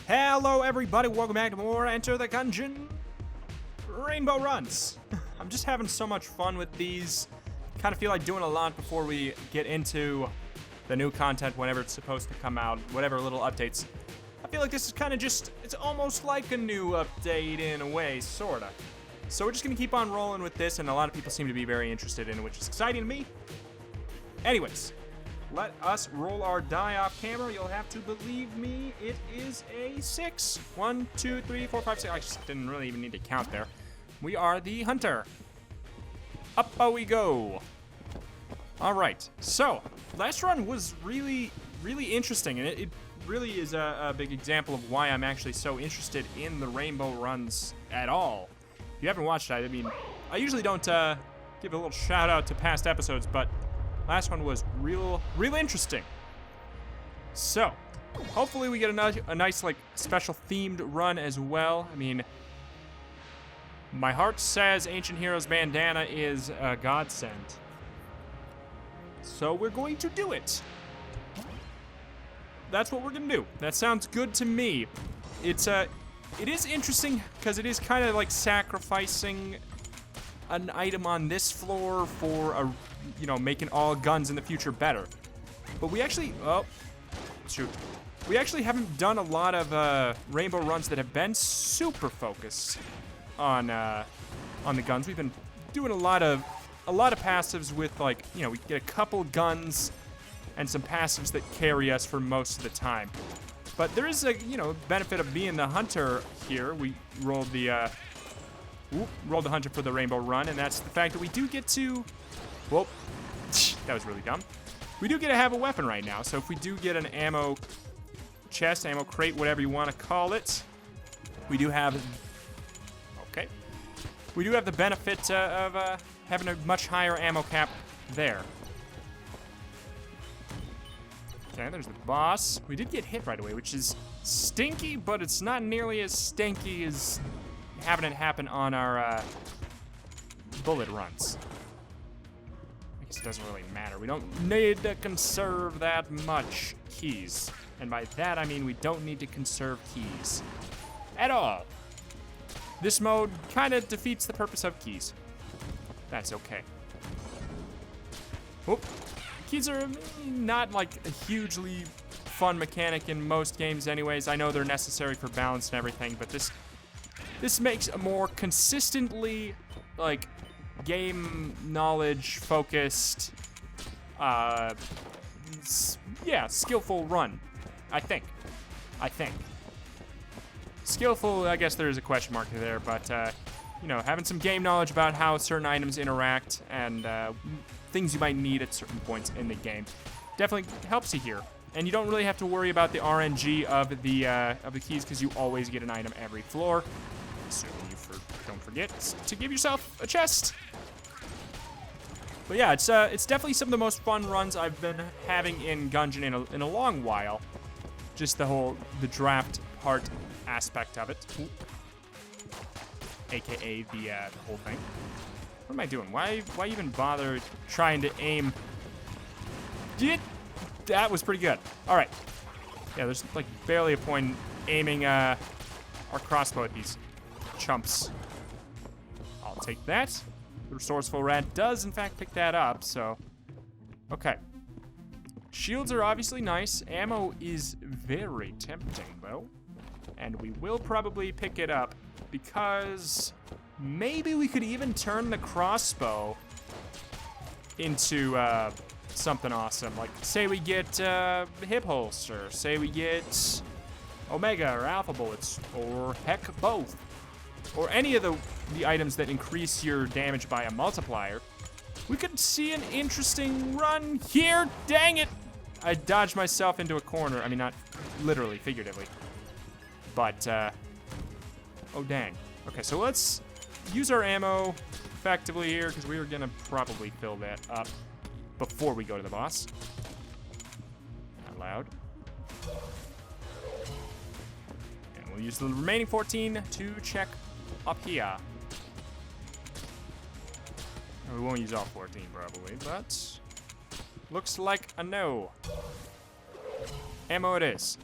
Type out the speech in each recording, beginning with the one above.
Hello everybody, welcome back to more Enter the Gungeon Rainbow Runs. I'm just having so much fun with these. Kind of feel like doing a lot before we get into the new content whenever it's supposed to come out, whatever little updates. I feel like this is kind of just, it's almost like a new update in a way, sorta. So we're just gonna keep on rolling with this, and a lot of people seem to be very interested in it, which is exciting to me. Anyways, let us roll our die off camera. You'll have to believe me, it is a 6. 1, 2, 3, 4, 5, 6. I just didn't really even need to count there. We are the hunter. Up we go. All right, so last run was really interesting, and it really is a big example of why I'm actually so interested in the rainbow runs at all. If you haven't watched it, I mean, I usually don't give a little shout out to past episodes, but last one was real interesting. So, hopefully we get a nice, like, special themed run as well. I mean, my heart says Ancient Heroes Bandana is a godsend. So we're going to do it. That's what we're gonna do. That sounds good to me. It is interesting because it is kind of like sacrificing an item on this floor for a, you know, making all guns in the future better. But we actually, oh, shoot. We actually haven't done a lot of rainbow runs that have been super focused on the guns. We've been doing a lot of passives with, like, you know, we get a couple guns and some passives that carry us for most of the time. But there is a, you know, benefit of being the hunter here. We rolled the hunter for the rainbow run, and that's the fact that we do get to, whoop, that was really dumb. We do get to have a weapon right now, so if we do get an ammo chest, ammo crate, whatever you want to call it, we do have, okay, we do have the benefit of having a much higher ammo cap there. Okay, there's the boss. We did get hit right away, which is stinky, but it's not nearly as stinky as having it happen on our bullet runs. I guess it doesn't really matter. We don't need to conserve that much keys. And by that, I mean we don't need to conserve keys at all. This mode kind of defeats the purpose of keys. That's okay. Whoop. Keys are not like a hugely fun mechanic in most games anyways. I know they're necessary for balance and everything, but this makes a more consistently, like, game knowledge focused, yeah, skillful run. I think. Skillful, I guess there's a question mark there, but, you know, having some game knowledge about how certain items interact and things you might need at certain points in the game definitely helps you here. And you don't really have to worry about the RNG of the keys because you always get an item every floor. Assuming you don't forget to give yourself a chest. But yeah, it's definitely some of the most fun runs I've been having in Gungeon in a long while. Just the draft part aspect of it. Ooh. AKA the whole thing. What am I doing? Why even bother trying to aim? That was pretty good. All right. Yeah, there's like barely a point in aiming our crossbow at these chumps. I'll take that. The resourceful rat does in fact pick that up, so okay. Shields are obviously nice. Ammo is very tempting though, and we will probably pick it up because maybe we could even turn the crossbow into something awesome. Like, say we get hip holster, say we get Omega or Alpha bullets, or heck, both. Or any of the items that increase your damage by a multiplier. We could see an interesting run here. Dang it! I dodged myself into a corner. I mean, not literally, figuratively. But, oh dang. Okay, so let's use our ammo effectively here, because we were gonna probably fill that up before we go to the boss. Not loud. And we'll use the remaining 14 to check up here. We won't use all 14 probably, but looks like a no. Ammo it is.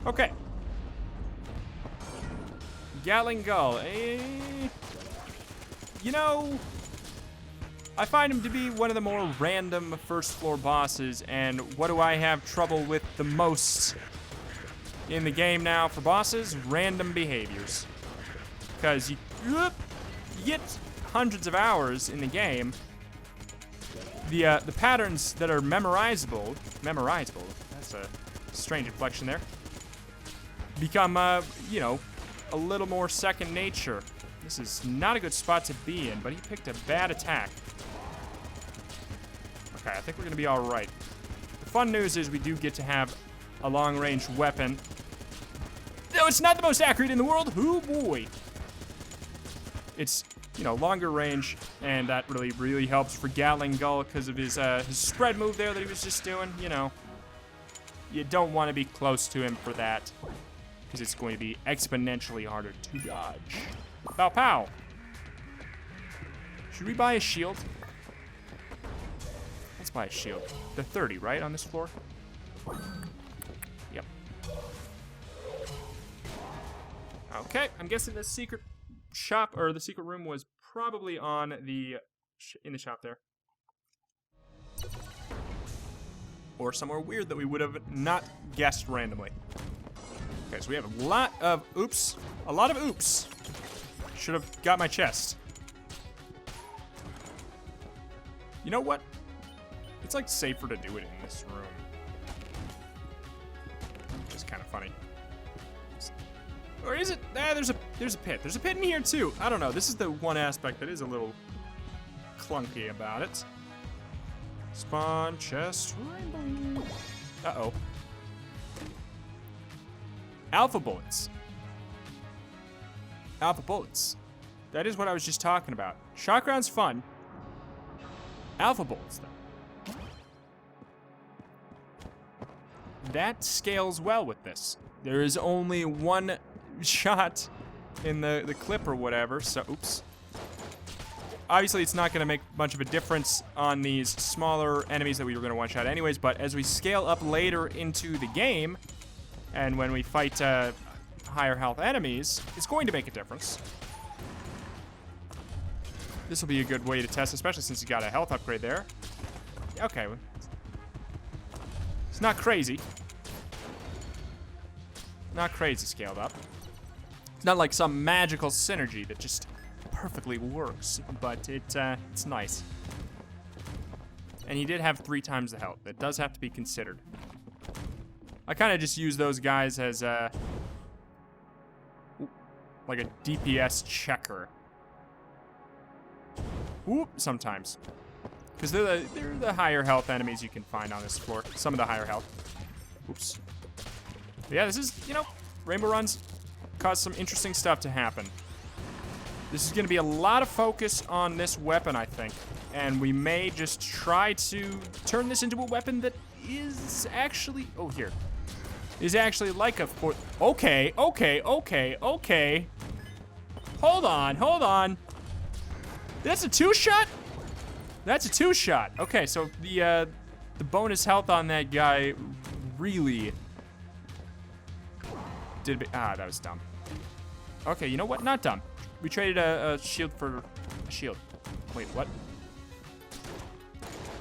Okay. Gatling Gull. You know, I find him to be one of the more random first floor bosses, and what do I have trouble with the most in the game now for bosses? Random behaviors. Because you get hundreds of hours in the game. The patterns that are memorizable, that's a strange inflection there, become, you know, a little more second nature. This is not a good spot to be in, but he picked a bad attack. Okay, I think we're gonna be all right. The fun news is we do get to have a long-range weapon. No, it's not the most accurate in the world. Oh boy. It's, you know, longer range, and that really helps for Gatling Gull because of his spread move there that he was just doing. You know, you don't want to be close to him for that because it's going to be exponentially harder to dodge. Pow pow. Should we buy a shield? Let's buy a shield. The 30, right, on this floor? Yep. Okay, I'm guessing the secret shop, or the secret room, was probably on the, in the shop there. Or somewhere weird that we would have not guessed randomly. Okay, so we have a lot of oops. A lot of oops. Should have got my chest. You know what? It's like safer to do it in this room. Which is kind of funny. Or is it? There's a pit. There's a pit in here too. I don't know. This is the one aspect that is a little clunky about it. Spawn chest rainbow. Uh-oh. Alpha bullets. Alpha bullets. That is what I was just talking about. Shotgun's fun. Alpha bullets, though. That scales well with this. There is only one shot in the clip or whatever, so oops. Obviously, it's not going to make much of a difference on these smaller enemies that we were going to one-shot anyways, but as we scale up later into the game, and when we fight higher health enemies, it's going to make a difference. This will be a good way to test, especially since you got a health upgrade there. Okay. It's not crazy. Not crazy scaled up. It's not like some magical synergy that just perfectly works, but it's nice. And he did have 3 times the health. That does have to be considered. I kind of just use those guys as like a DPS checker. Whoop, sometimes. Because they're the higher health enemies you can find on this floor. Some of the higher health. Oops. But yeah, this is, you know, Rainbow Runs cause some interesting stuff to happen. This is going to be a lot of focus on this weapon, I think. And we may just try to turn this into a weapon that is actually... Oh, here. Is actually like a... Okay. Hold on. That's a 2-shot? That's a 2-shot. Okay, so the bonus health on that guy really did... that was dumb. Okay, you know what? Not dumb. We traded a shield for a shield. Wait, what?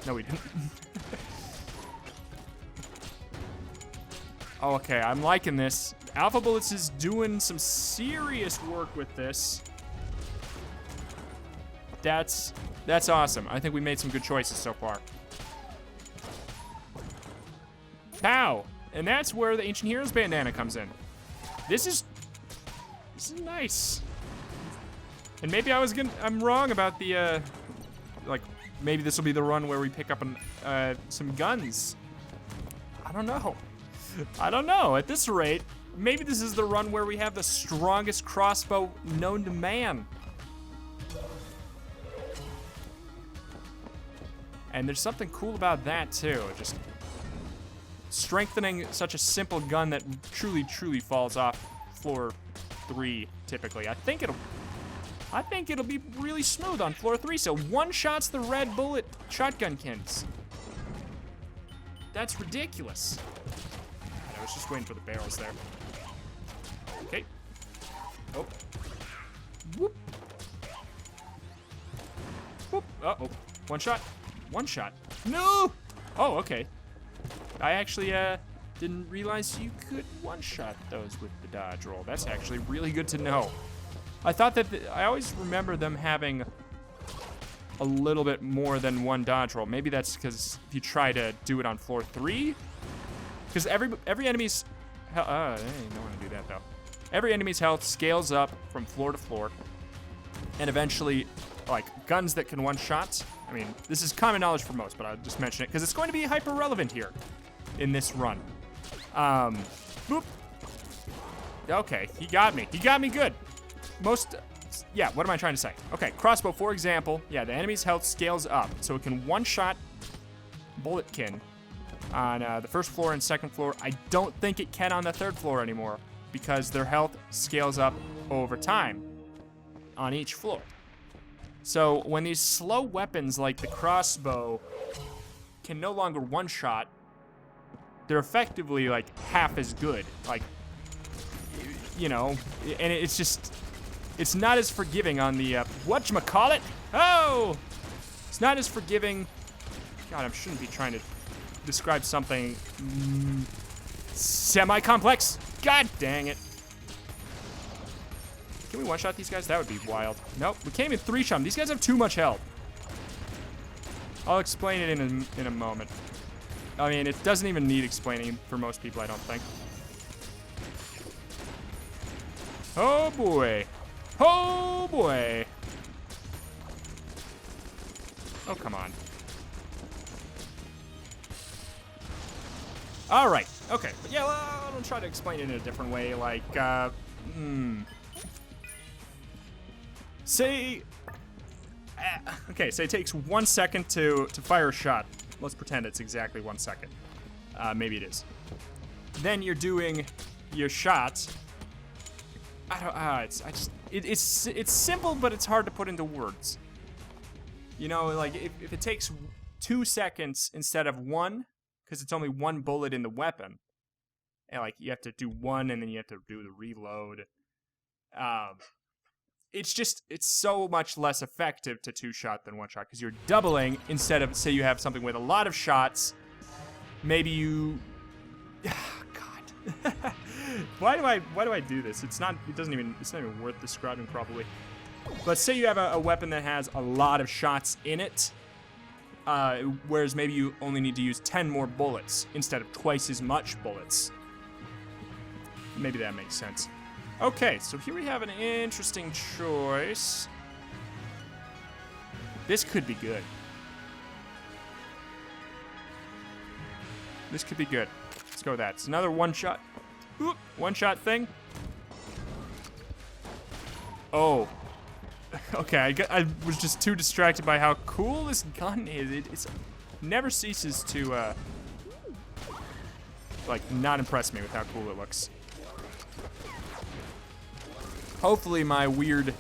No, we didn't. Okay, I'm liking this. Alpha Bullets is doing some serious work with this. That's awesome. I think we made some good choices so far. Pow! And that's where the Ancient Heroes bandana comes in. This is nice. And maybe I'm wrong about the, like, maybe this will be the run where we pick up some guns. I don't know. At this rate, maybe this is the run where we have the strongest crossbow known to man. And there's something cool about that, too. Just strengthening such a simple gun that truly falls off floor 3, typically. I think it'll be really smooth on floor 3, so one-shots the red bullet shotgunkins. That's ridiculous. I was just waiting for the barrels there. Okay. Oh. Whoop. Whoop. Uh-oh. One shot. One shot. No! Oh, okay. I actually, didn't realize you could one-shot those with the dodge roll. That's actually really good to know. I thought that, I always remember them having a little bit more than one dodge roll. Maybe that's because if you try to do it on floor 3, because every enemy's, I don't want to do that though. Every enemy's health scales up from floor to floor, and eventually, like guns that can one-shot. I mean, this is common knowledge for most, but I'll just mention it because it's going to be hyper relevant here in this run. Boop. Okay, he got me. He got me good. Yeah, what am I trying to say? Okay, crossbow, for example, yeah, the enemy's health scales up, so it can one-shot bulletkin on the first floor and second floor. I don't think it can on the third floor anymore because their health scales up over time on each floor. So when these slow weapons like the crossbow can no longer one-shot, they're effectively like half as good. Like, you know, and it's just, it's not as forgiving on the, whatchamacallit? Oh! It's not as forgiving. God, I shouldn't be trying to describe something semi-complex. God dang it. Can we one-shot these guys? That would be wild. Nope, we can't even three-shot them. These guys have too much health. I'll explain it in a moment. I mean, it doesn't even need explaining for most people, I don't think. Oh boy. Oh boy. Oh, come on. All right, okay. But yeah, well, I'll try to explain it in a different way, like, say, okay, say it takes 1 second to fire a shot. Let's pretend it's exactly 1 second. Maybe it is. Then you're doing your shots. It's simple, but it's hard to put into words. You know, like if it takes 2 seconds instead of 1, because it's only 1 bullet in the weapon, and like you have to do 1 and then you have to do the reload. It's so much less effective to 2-shot than 1-shot because you're doubling instead of, say you have something with a lot of shots. Maybe you, God, why do I do this? It's not even worth describing properly. But say you have a weapon that has a lot of shots in it, whereas maybe you only need to use 10 more bullets instead of twice as much bullets. Maybe that makes sense. Okay, so here we have an interesting choice. This could be good. This could be good. Let's go with that. It's another one-shot. One-shot thing. Oh. Okay, I was just too distracted by how cool this gun is. It never ceases to, like, not impress me with how cool it looks. Hopefully my weird,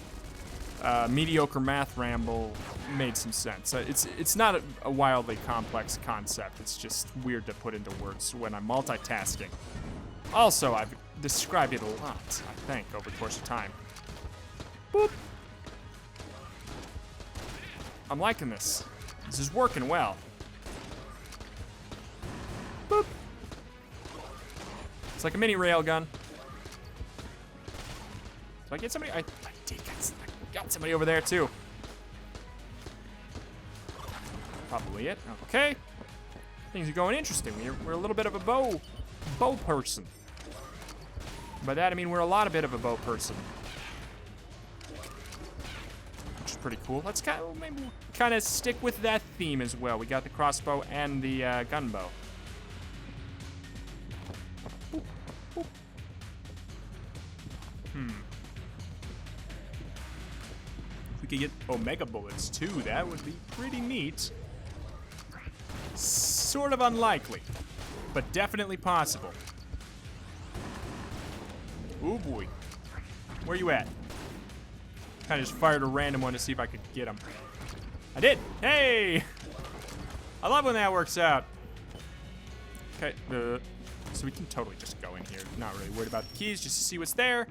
mediocre math ramble made some sense. It's not a wildly complex concept. It's just weird to put into words when I'm multitasking. Also, I've described it a lot, I think, over the course of time. Boop. I'm liking this. This is working well. Boop. It's like a mini railgun. Do I get somebody? I got somebody over there too. Probably it. Okay. Things are going interesting. We're a little bit of a bow person. By that I mean we're a lot of bit of a bow person. Which is pretty cool. Let's maybe kind of stick with that theme as well. We got the crossbow and the gunbow. We could get Omega bullets too. That would be pretty neat. Sort of unlikely, but definitely possible. Oh boy. Where you at? Kind of just fired a random one to see if I could get him. I did. Hey! I love when that works out. Okay. so we can totally just go in here. Not really worried about the keys, just to see what's there.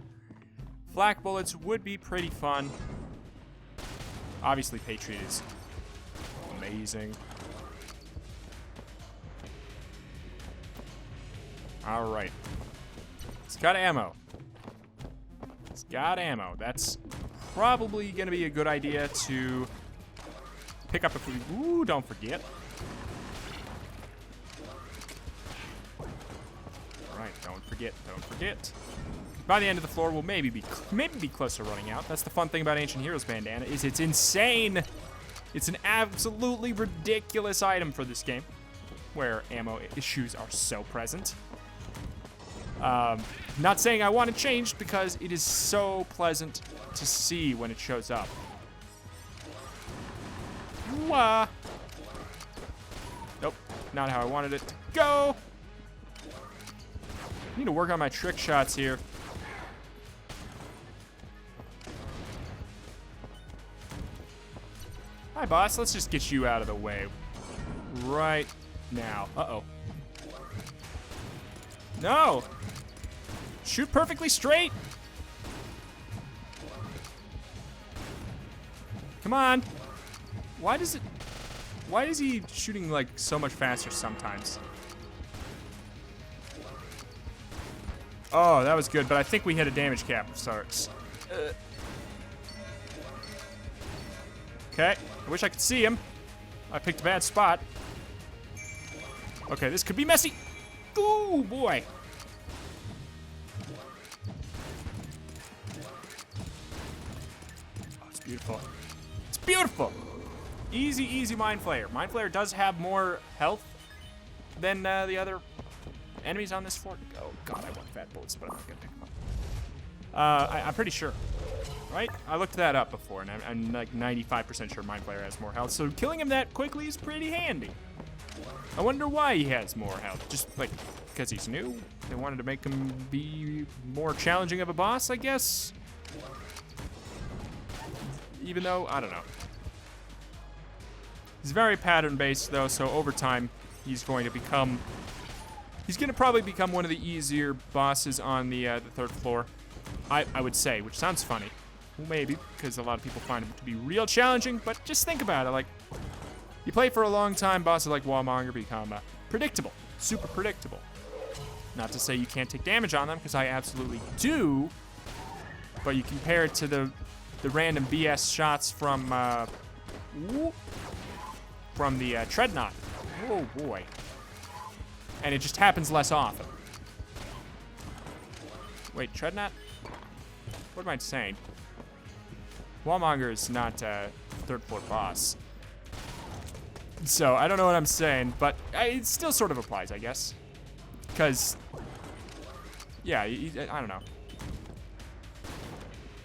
Flak bullets would be pretty fun. Obviously, Patriot is amazing. All right. It's got ammo. It's got ammo. That's probably going to be a good idea to pick up if we... Ooh, don't forget. All right, don't forget. Don't forget. By the end of the floor, we'll maybe be close to running out. That's the fun thing about Ancient Heroes Bandana, is it's insane. It's an absolutely ridiculous item for this game, where ammo issues are so present. Not saying I want it changed, because it is so pleasant to see when it shows up. Wah. Nope, not how I wanted it to go. I need to work on my trick shots here. Hi, boss. Let's just get you out of the way right now. Uh-oh. No! Shoot perfectly straight! Come on! Why is he shooting, like, so much faster sometimes? Oh, that was good, but I think we hit a damage cap of sorts. Okay, I wish I could see him. I picked a bad spot. Okay, this could be messy. Ooh, boy. Oh, it's beautiful. It's beautiful. Easy, easy Mind Flayer. Mind Flayer does have more health than the other enemies on this floor. Oh, God, I want fat bullets, but I'm not going to pick them up. I'm pretty sure. Right? I looked that up before, and I'm like 95% sure Mind Flayer has more health, so killing him that quickly is pretty handy. I wonder why he has more health. Just, like, because he's new? They wanted to make him be more challenging of a boss, I guess? Even though, I don't know. He's very pattern-based, though, so over time, he's going to probably become one of the easier bosses on the third floor. I would say, which sounds funny. Well, maybe, because a lot of people find him to be real challenging, but just think about it. Like, you play for a long time, bosses like Wallmonger become predictable, super predictable. Not to say you can't take damage on them, because I absolutely do, but you compare it to the random BS shots from the Treadnought. Oh, boy. And it just happens less often. Wait, Treadnought? What am I saying? Wallmonger is not a third floor boss. So, I don't know what I'm saying, but it still sort of applies, I guess. Because, yeah, I don't know.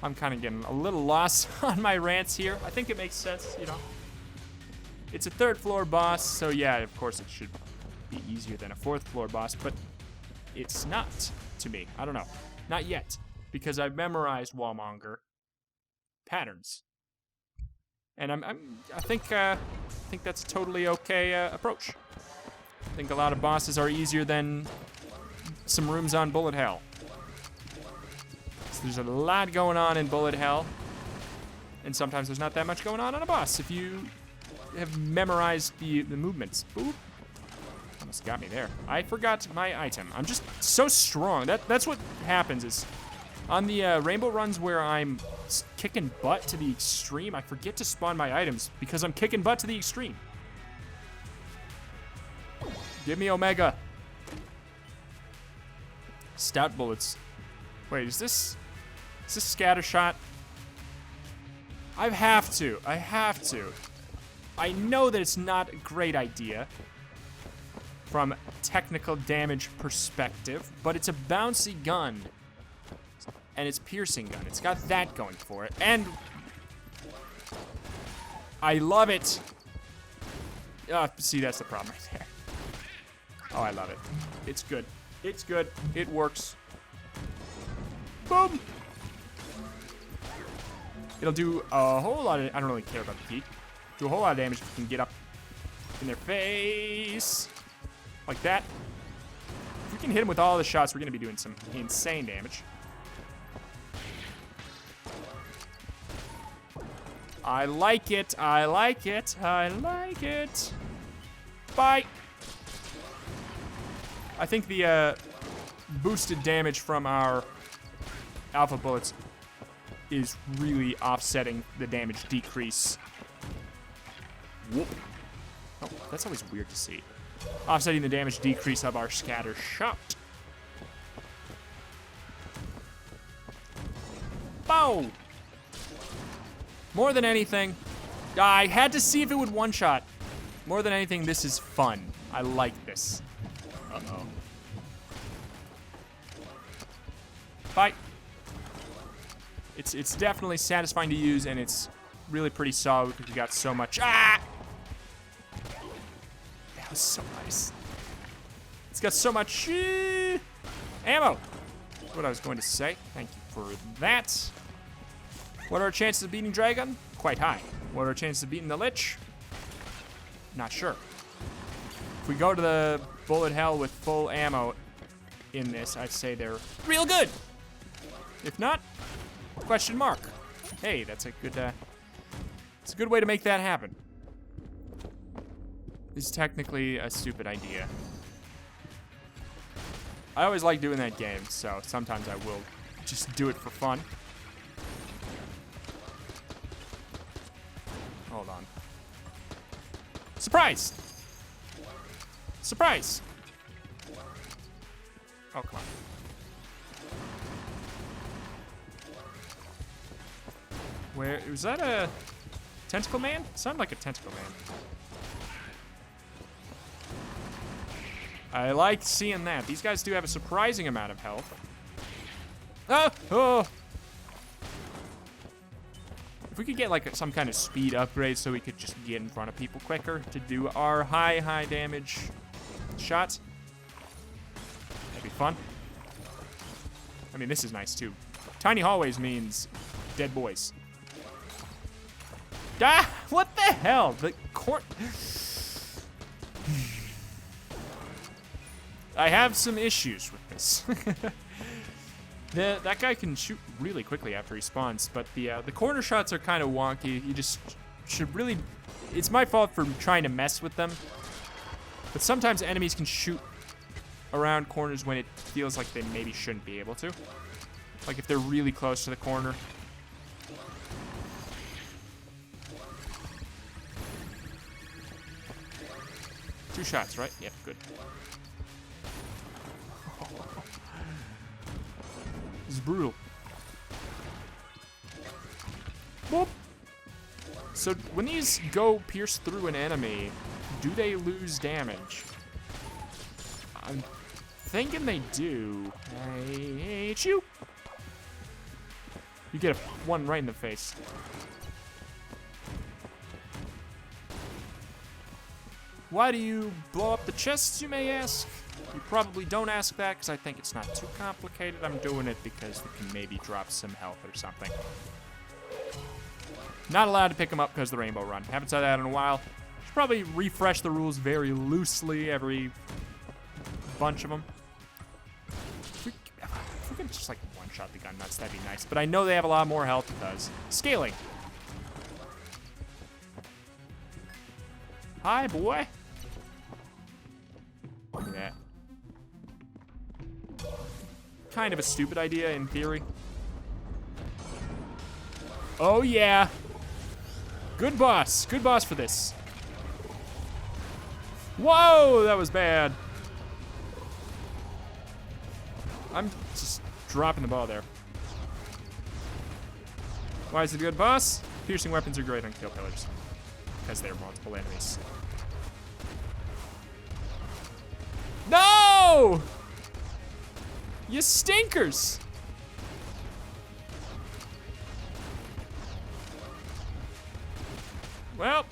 I'm kind of getting a little lost on my rants here. I think it makes sense, you know. It's a third floor boss, so yeah, of course it should be easier than a fourth floor boss, but it's not to me. I don't know. Not yet, because I've memorized Wallmonger patterns, and I think that's a totally okay approach. I think a lot of bosses are easier than some rooms on Bullet Hell. So there's a lot going on in Bullet Hell, and sometimes there's not that much going on a boss if you have memorized the movements. Ooh, almost got me there. I forgot my item. I'm just so strong. That's what happens is on the rainbow runs where I'm kicking butt to the extreme, I forget to spawn my items because I'm kicking butt to the extreme. Give me Omega. Stout bullets. Wait, is this scatter shot? I have to. I know that it's not a great idea from a technical damage perspective, but it's a bouncy gun. And it's piercing gun. It's got that going for it. And I love it. See, that's the problem right there. Oh, I love it. It's good. It's good. It works. Boom. It'll do a whole lot of... I don't really care about the feet. Do a whole lot of damage if you can get up in their face. Like that. If you can hit him with all the shots, we're going to be doing some insane damage. I like it. I like it. I like it. Bye. I think the boosted damage from our alpha bullets is really offsetting the damage decrease. Whoop. Oh, that's always weird to see. Offsetting the damage decrease of our scatter shot. Bow! More than anything, I had to see if it would one-shot. More than anything, this is fun. I like this. Uh-oh. Bye. It's definitely satisfying to use, and it's really pretty solid because we got so much. Ah! That was so nice. It's got so much ammo. That's what I was going to say. Thank you for that. What are our chances of beating Dragon? Quite high. What are our chances of beating the Lich? Not sure. If we go to the bullet hell with full ammo in this, I'd say they're real good. If not, question mark. Hey, that's a good, it's a good way to make that happen. This is technically a stupid idea. I always like doing that game, so sometimes I will just do it for fun. Hold on. Surprise! Surprise! Oh, come on. Where, was that a tentacle man? It sounded like a tentacle man. I like seeing that. These guys do have a surprising amount of health. Oh! If we could get like some kind of speed upgrade so we could just get in front of people quicker to do our high damage shots, that'd be fun. I mean, this is nice too. Tiny hallways means dead boys. Ah, what the hell? The court. I have some issues with this. That guy can shoot really quickly after he spawns, but the corner shots are kind of wonky. You just should really... It's my fault for trying to mess with them. But sometimes enemies can shoot around corners when it feels like they maybe shouldn't be able to. Like if they're really close to the corner. Two shots, right? Yep, good. This is brutal. Boop. So when these go pierce through an enemy, do they lose damage? I'm thinking they do. I hate you. You get one right in the face. Why do you blow up the chests, you may ask? You probably don't ask that because I think it's not too complicated. I'm doing it because we can maybe drop some health or something. Not allowed to pick them up because of the rainbow run. Haven't said that in a while. Should probably refresh the rules very loosely every bunch of them. If we can just like one-shot the gun nuts, that'd be nice. But I know they have a lot more health it does. Scaling. Hi, boy. Look at that. Kind of a stupid idea in theory. Oh, yeah. Good boss. Good boss for this. Whoa, that was bad. I'm just dropping the ball there. Why is it a good boss? Piercing weapons are great on kill pillars. Because there are multiple enemies. No! You stinkers! Well,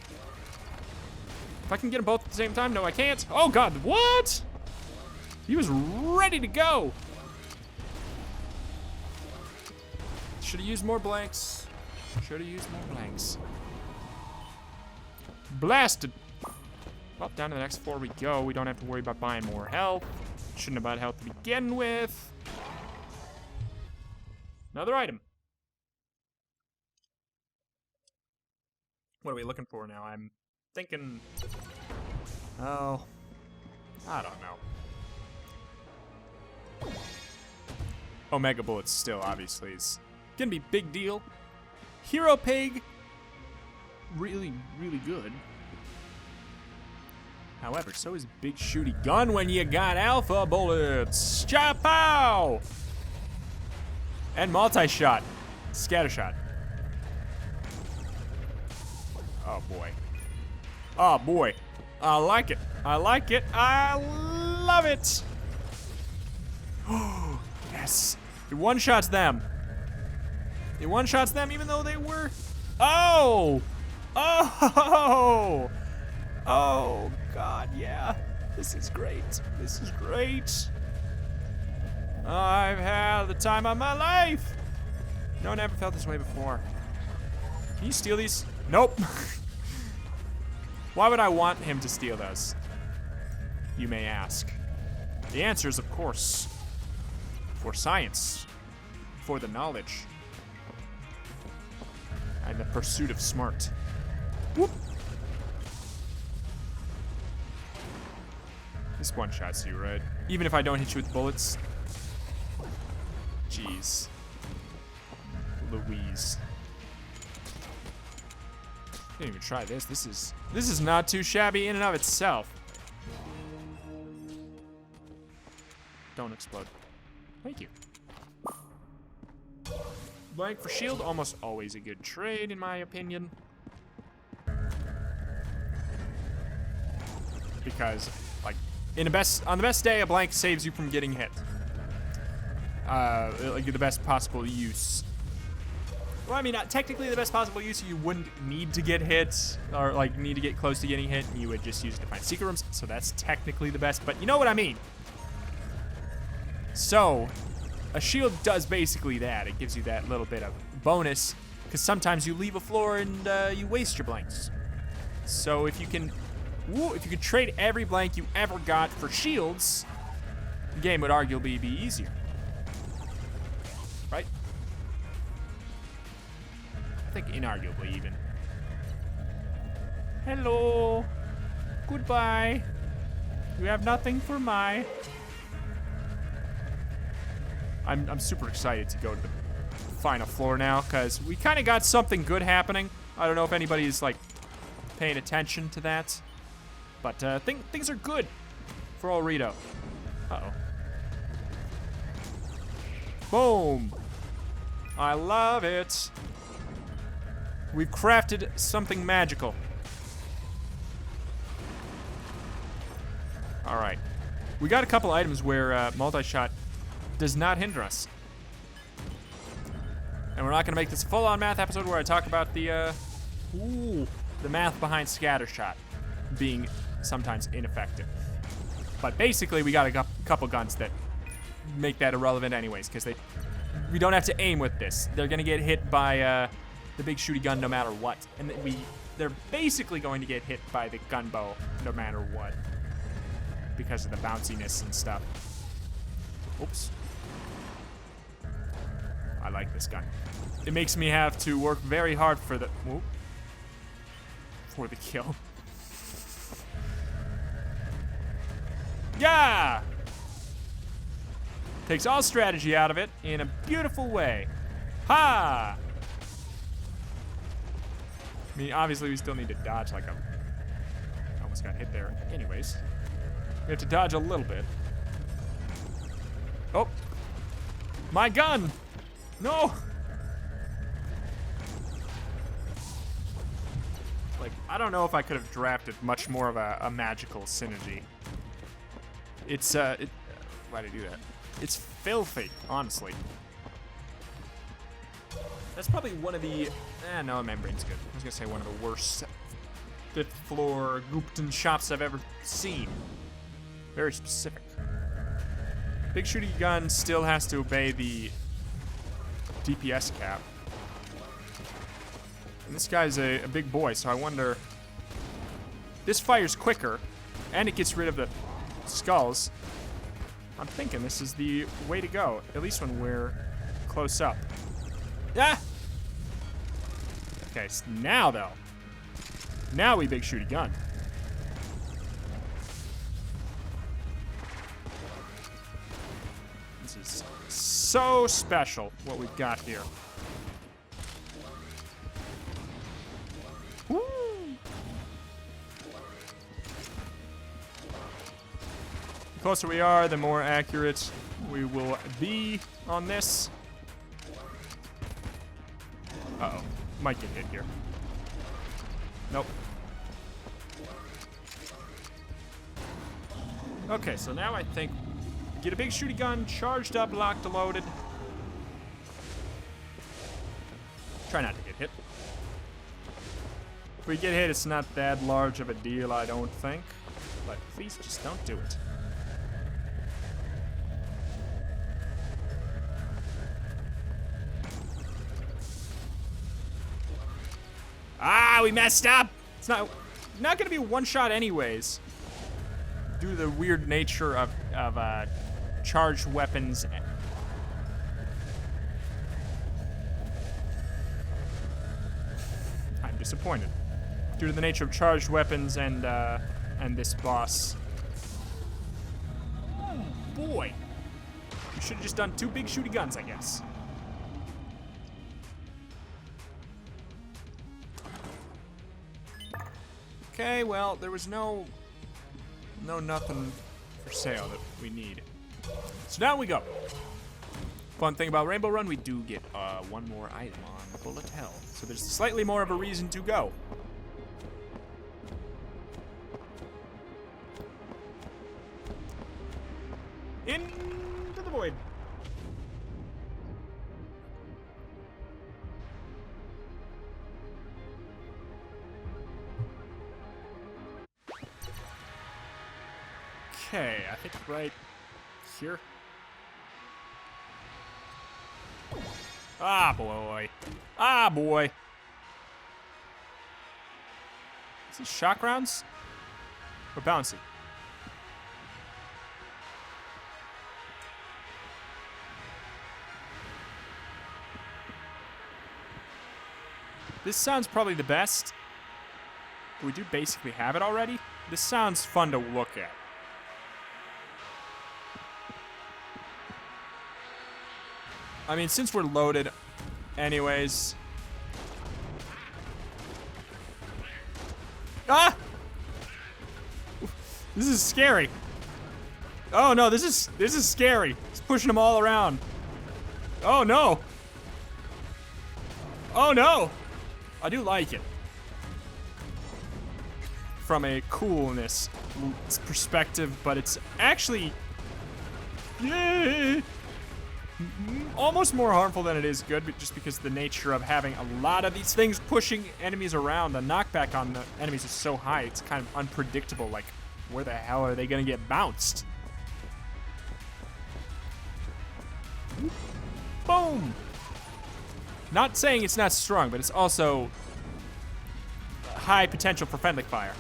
if I can get them both at the same time, no, I can't. Oh God, what? He was ready to go. Should have used more blanks. Should have used more blanks. Blasted. Well, down to the next floor we go. We don't have to worry about buying more health. Shouldn't have bought health to begin with. Another item. What are we looking for now? I'm thinking... Oh... I don't know. Omega Bullets still, obviously, is gonna be big deal. Hero Pig, really, really good. However, so is Big Shooty Gun when you got Alpha Bullets. Chapow! And Multi-Shot. Scattershot. Oh, boy. Oh, boy. I like it. I like it. I love it. Oh, yes. It one-shots them. It one-shots them even though they were... Oh! Oh! Oh, God, yeah. This is great. This is great. I've had the time of my life. No one ever felt this way before. Can you steal these? Nope. Why would I want him to steal those? You may ask. The answer is, of course, for science, for the knowledge, and the pursuit of smart. Whoop. This one-shots you, right? Even if I don't hit you with bullets. Jeez. Louise. Didn't even try this. This is not too shabby in and of itself. Don't explode. Thank you. Blank for shield, almost always a good trade in my opinion. Because, like, on the best day, a blank saves you from getting hit. Like the best possible use. Well, I mean, technically the best possible use, you wouldn't need to get hit, or like need to get close to getting hit, and you would just use it to find secret rooms, so that's technically the best, but you know what I mean. So, a shield does basically that. It gives you that little bit of bonus, because sometimes you leave a floor and you waste your blanks. So if you can trade every blank you ever got for shields, the game would arguably be easier. Right? I think inarguably even. Hello. Goodbye. You have nothing for my... I'm super excited to go to the final floor now, because we kind of got something good happening. I don't know if anybody's like paying attention to that, but things are good for old Rito. Uh-oh. Boom. I love it. We've crafted something magical. All right. We got a couple items where multi-shot does not hinder us. And we're not gonna make this a full-on math episode where I talk about the math behind scattershot being sometimes ineffective. But basically, we got a couple guns that make that irrelevant anyways, because we don't have to aim with this. They're gonna get hit by the big shooty gun no matter what, and they're basically going to get hit by the gunbow no matter what, because of the bounciness and stuff. Oops. I like this gun. It makes me have to work very hard for the kill. Yeah! Takes all strategy out of it in a beautiful way. Ha! I mean, obviously we still need to dodge like I almost got hit there. Anyways, we have to dodge a little bit. Oh, my gun! No! Like, I don't know if I could have drafted much more of a magical synergy. It's, why'd I do that? It's filthy, honestly. That's probably one of the, no, membrane's good. I was gonna say one of the worst 5th floor Gupton shops I've ever seen. Very specific. Big shooty gun still has to obey the DPS cap. And this guy's a big boy, so I wonder... This fires quicker, and it gets rid of the skulls. I'm thinking this is the way to go, at least when we're close up. Ah! Okay, so now though. Now we big shooty gun. This is so special what we've got here. Woo! The closer we are, the more accurate we will be on this. Uh-oh. Might get hit here. Nope. Okay, so now I think get a big shooty gun, charged up, locked, and loaded. Try not to get hit. If we get hit, it's not that large of a deal, I don't think. But please just don't do it. Ah, we messed up. It's not gonna be one shot anyways, due to the weird nature of charged weapons. I'm disappointed. Due to the nature of charged weapons and this boss. Oh boy, you should have just done 2 big shooty guns, I guess. Okay, well, there was no nothing for sale that we need. So down we go. Fun thing about Rainbow Run, we do get one more item on the bullet hell. So there's slightly more of a reason to go. Into the void. Okay, I think right here. Ah, boy. Ah, boy. Is this shock rounds? Or bouncy? This sounds probably the best. We do basically have it already. This sounds fun to look at. I mean, since we're loaded anyways. Ah! This is scary. Oh no, this is scary. It's pushing them all around. Oh no. Oh no. I do like it. From a coolness perspective, but it's actually almost more harmful than it is good, but just because the nature of having a lot of these things pushing enemies around, the knockback on the enemies is so high, it's kind of unpredictable. Like, where the hell are they gonna get bounced? Boom! Not saying it's not strong, but it's also high potential for friendly fire.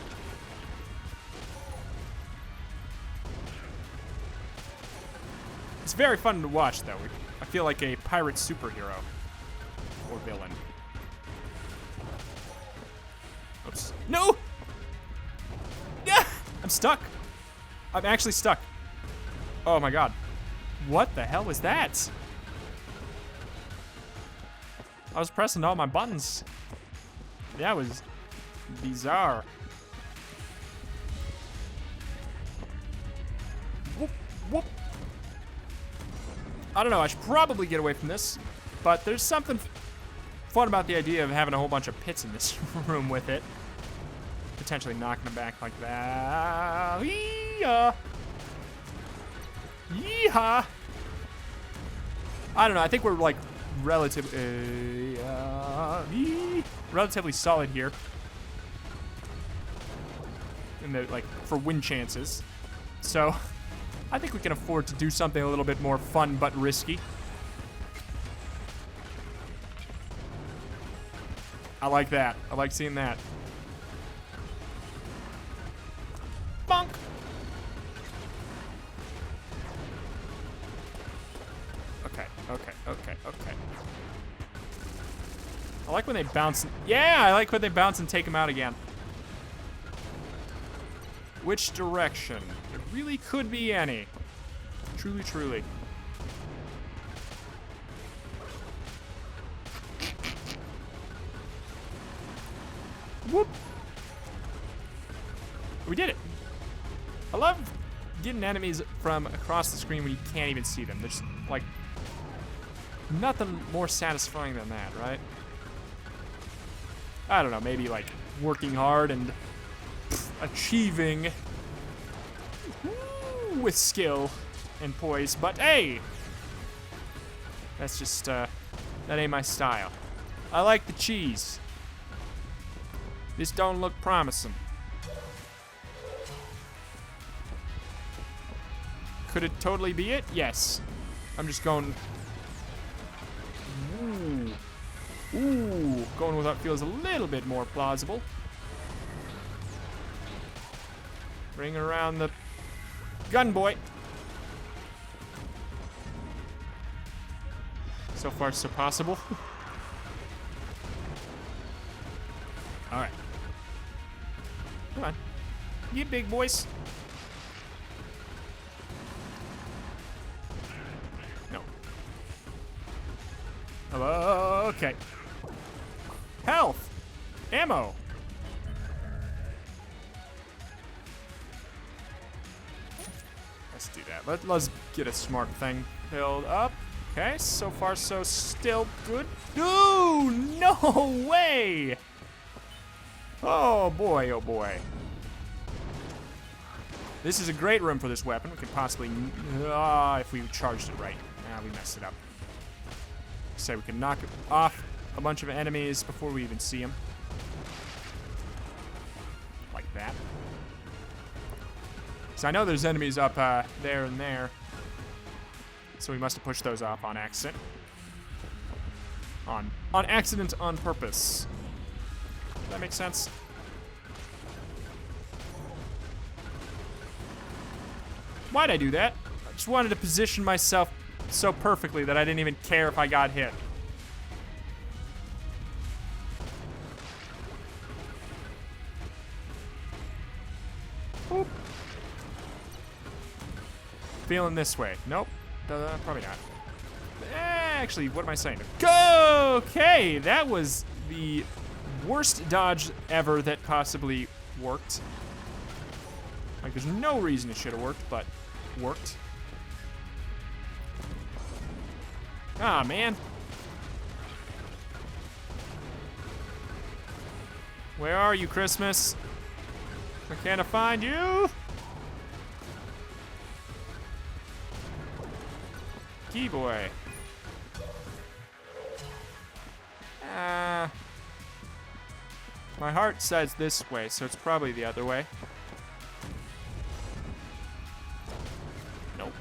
It's very fun to watch, though. I feel like a pirate superhero. Or villain. Oops. No! Yeah! I'm stuck. I'm actually stuck. Oh my god. What the hell was that? I was pressing all my buttons. That was bizarre. Whoop, whoop. I don't know, I should probably get away from this, but there's something fun about the idea of having a whole bunch of pits in this room with it. Potentially knocking them back like that. Yee-haw. Yeehaw. I don't know, I think we're like relatively solid here. In the, like, for win chances. So I think we can afford to do something a little bit more fun but risky. I like that. I like seeing that. Bonk! Okay. I like when they bounce. Yeah, I like when they bounce and take them out again. Which direction? It really could be any. Truly. Whoop. We did it. I love getting enemies from across the screen when you can't even see them. There's like nothing more satisfying than that, right? I don't know, maybe like working hard and achieving with skill and poise, but hey, that's just that ain't my style. I like the cheese. This don't look promising. Could it totally be it? Yes. I'm just going. Ooh. Going with what feels a little bit more plausible. Bring around the gun boy. So far, so possible. All right. Come on. You big boys. No. Okay. Health. Ammo. Let's do that. Let's get a smart thing filled up. Okay, so far so still good. Ooh, no way! Oh boy, oh boy. This is a great room for this weapon. We could possibly, if we charged it right. Nah, we messed it up. So we can knock off a bunch of enemies before we even see them. Like that. So I know there's enemies up there and there. So we must have pushed those off on accident. On accident, on purpose. Does that make sense? Why'd I do that? I just wanted to position myself so perfectly that I didn't even care if I got hit. Boop. Feeling this way. Nope. Probably not. Actually, what am I saying? Go! Okay, that was the worst dodge ever that possibly worked. Like, there's no reason it should have worked, but worked. Ah, man. Where are you, Christmas? Where can I find you? Key boy. My heart says this way, so it's probably the other way. Nope.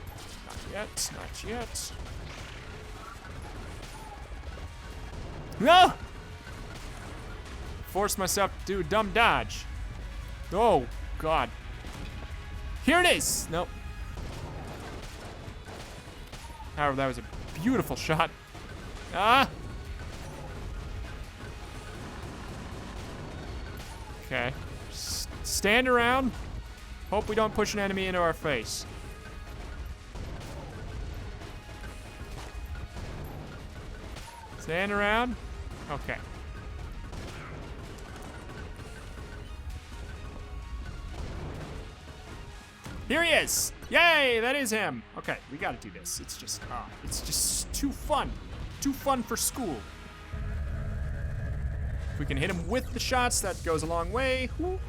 Not yet. Not yet. No! Forced myself to do a dumb dodge. Oh, God. Here it is! Nope. However, that was a beautiful shot. Ah! Okay. Stand around. Hope we don't push an enemy into our face. Stand around. Okay. Here he is! Yay, that is him. Okay, we gotta do this. It's just too fun. Too fun for school. If we can hit him with the shots, that goes a long way. Woo.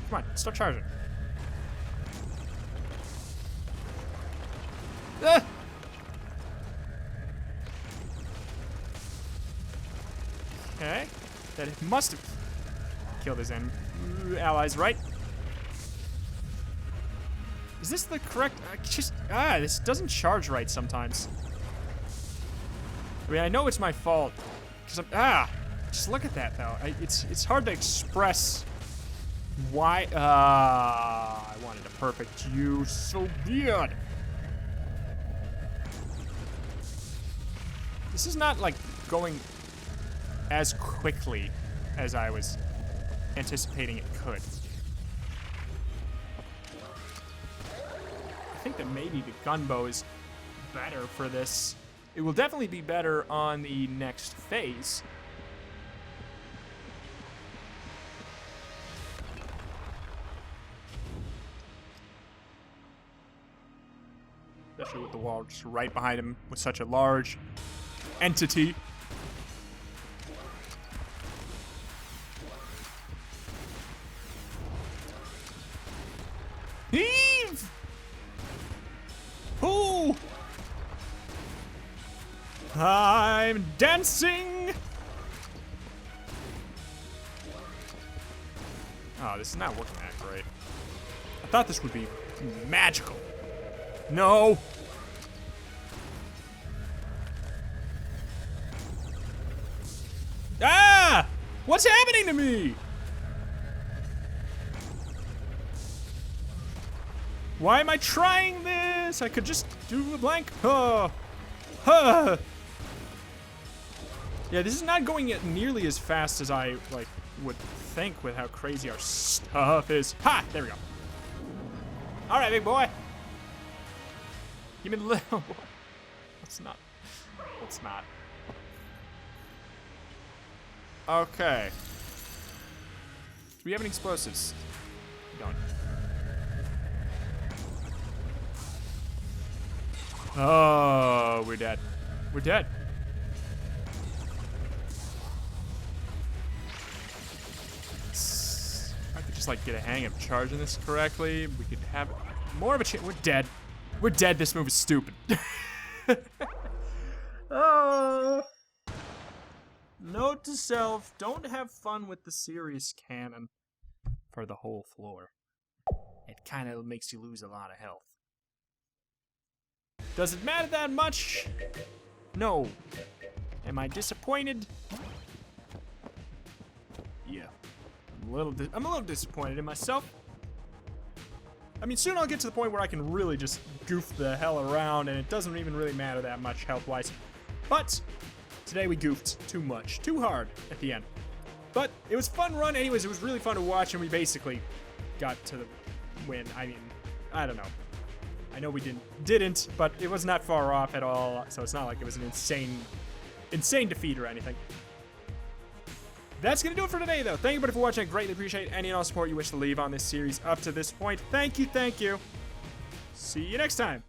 Come on, start charging. Ah! Okay, that must have killed his allies, right? Is this the correct? This doesn't charge right sometimes. I mean, I know it's my fault. Cause just look at that though. It's hard to express why. I wanted a perfect use. So good. This is not, like, going as quickly as I was anticipating it could. I think that maybe the gunbow is better for this. It will definitely be better on the next phase. Especially with the wall just right behind him with such a large entity. Heave! Ooh! I'm dancing! Oh, this is not working that great. I thought this would be magical. No! Ah! What's happening to me? Why am I trying this? I could just do a blank. Oh. Huh. Yeah, this is not going at nearly as fast as I would think with how crazy our stuff is. Ha! There we go. All right, big boy. Give me the little boy. Let's not. Let's not. Okay. Do we have any explosives? We don't. Oh, we're dead. We're dead. I could just like get a hang of charging this correctly. We could have more of a chance. We're dead. We're dead. This move is stupid. Note to self, don't have fun with the serious cannon for the whole floor. It kind of makes you lose a lot of health. Does it matter that much? No. Am I disappointed? Yeah. I'm a little disappointed in myself. I mean, soon I'll get to the point where I can really just goof the hell around and it doesn't even really matter that much health-wise. But today we goofed too much, too hard at the end. But it was a fun run anyways. It was really fun to watch and we basically got to the win. I mean, I don't know. I know we didn't, but it was not far off at all, so it's not like it was an insane defeat or anything. That's going to do it for today, though. Thank you, everybody, for watching. I greatly appreciate any and all support you wish to leave on this series up to this point. Thank you, thank you. See you next time.